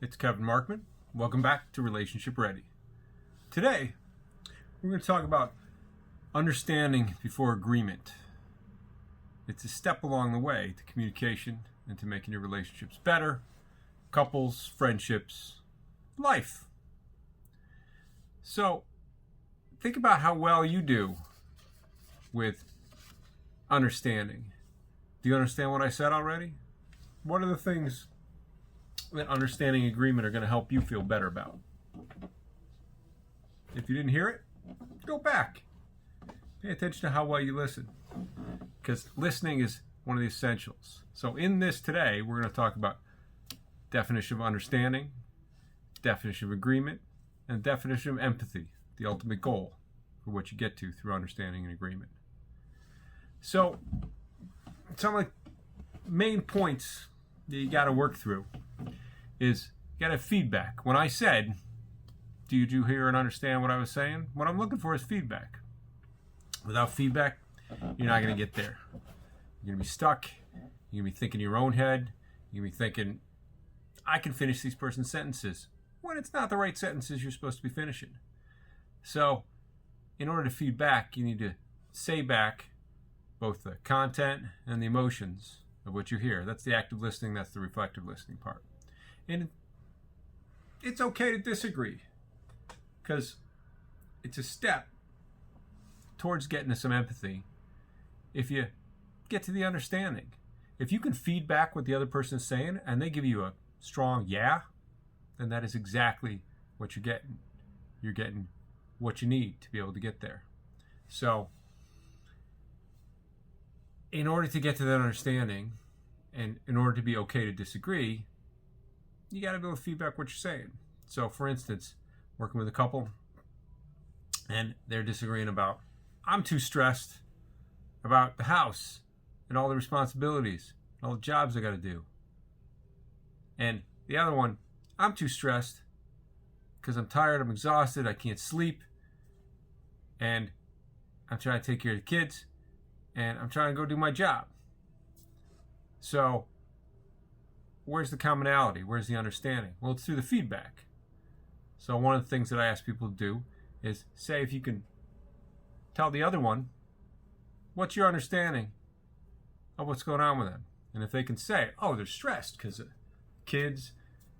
It's Kevin Markman. Welcome back to Relationship Ready. Today, we're going to talk about understanding before agreement. It's a step along the way to communication and to making your relationships better, couples, friendships, life. So, think about how well you do with understanding. Do you understand what I said already? What are the things that understanding agreement are going to help you feel better about? If you didn't hear it, go back. Pay attention to how well you listen, because listening is one of the essentials. So in this today, we're going to talk about definition of understanding, definition of agreement, and definition of empathy, the ultimate goal for what you get to through understanding and agreement. So some of the main points that you got to work through is you got to have feedback. When I said, did you hear and understand what I was saying? What I'm looking for is feedback. Without feedback, you're not going to get there. You're going to be stuck. You're going to be thinking in your own head. You're going to be thinking, I can finish these person's sentences, when it's not the right sentences you're supposed to be finishing. So in order to feed back, you need to say back both the content and the emotions of what you hear. That's the active listening. That's the reflective listening part. And it's okay to disagree, because it's a step towards getting to some empathy if you get to the understanding. If you can feed back what the other person is saying and they give you a strong yeah, then that is exactly what you're getting. You're getting what you need to be able to get there. So in order to get to that understanding, and in order to be okay to disagree, you got to be able to feedback what you're saying. So for instance, working with a couple and they're disagreeing about, I'm too stressed about the house and all the responsibilities and all the jobs I got to do. And the other one, I'm too stressed because I'm tired, I'm exhausted, I can't sleep, and I'm trying to take care of the kids, and I'm trying to go do my job. So where's the commonality? Where's the understanding? Well, it's through the feedback. So one of the things that I ask people to do is say, if you can tell the other one, what's your understanding of what's going on with them? And if they can say, oh, they're stressed because of kids,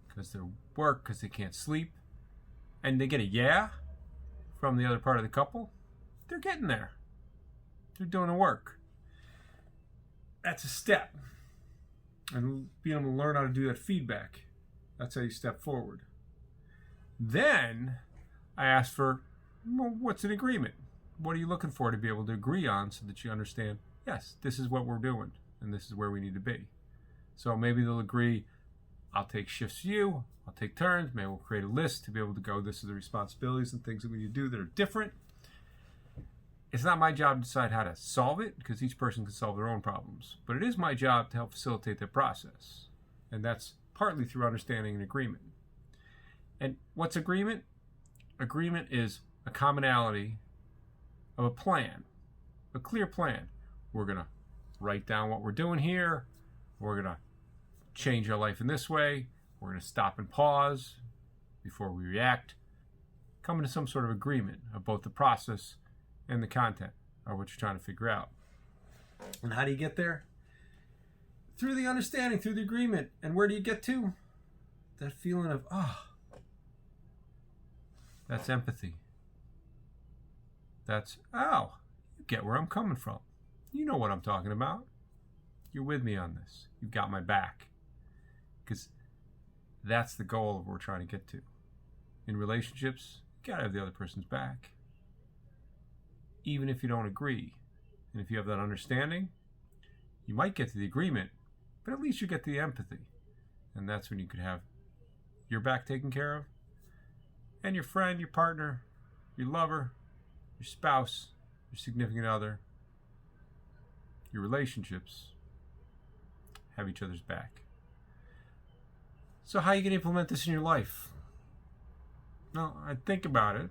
because their work, because they can't sleep, and they get a yeah from the other part of the couple, they're getting there. They're doing the work. That's a step. And being able to learn how to do that feedback, that's how you step forward. Then I ask for, well, what's an agreement? What are you looking for to be able to agree on so that you understand, yes, this is what we're doing and this is where we need to be. So maybe they'll agree, I'll take shifts for you, I'll take turns, maybe we'll create a list to be able to go, this is the responsibilities and things that we need to do that are different. It's not my job to decide how to solve it, because each person can solve their own problems. But it is my job to help facilitate that process. And that's partly through understanding and agreement. And what's agreement? Agreement is a commonality of a plan, a clear plan. We're going to write down what we're doing here. We're going to change our life in this way. We're going to stop and pause before we react. Come to some sort of agreement of both the process and the content of what you're trying to figure out. And how do you get there? Through the understanding, through the agreement. And where do you get to? That feeling of, that's empathy. That's, you get where I'm coming from. You know what I'm talking about. You're with me on this. You've got my back. Because that's the goal of what we're trying to get to. In relationships, you gotta have the other person's back. Even if you don't agree. And if you have that understanding, you might get to the agreement, but at least you get to the empathy. And that's when you could have your back taken care of, and your friend, your partner, your lover, your spouse, your significant other, your relationships have each other's back. So how are you going to implement this in your life? Well, I'd think about it.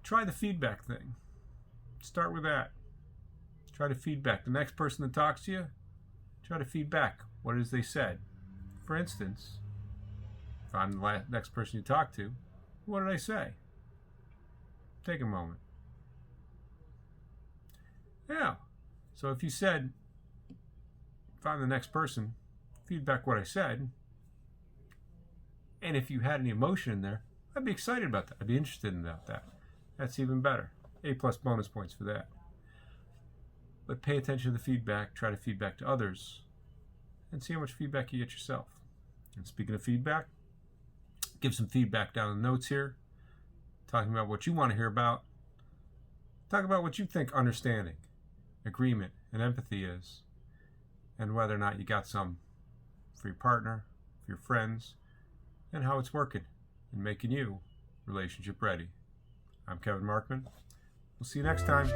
Try the feedback thing. Start with that. Try to feedback. The next person that talks to you, try to feedback what it is they said. For instance, If I'm the next person you talk to, what did I say? Take a moment. Yeah. So if you said, if I'm the next person, feedback what I said, and if you had any emotion in there, I'd be excited about that. I'd be interested in that. That's even better. A+ bonus points for that. But pay attention to the feedback, try to feedback to others, and see how much feedback you get yourself. And speaking of feedback, give some feedback down in the notes here, talking about what you want to hear about. Talk about what you think understanding, agreement, and empathy is, and whether or not you got some for your partner, for your friends, and how it's working and making you relationship ready. I'm Kevin Markman. We'll see you next time.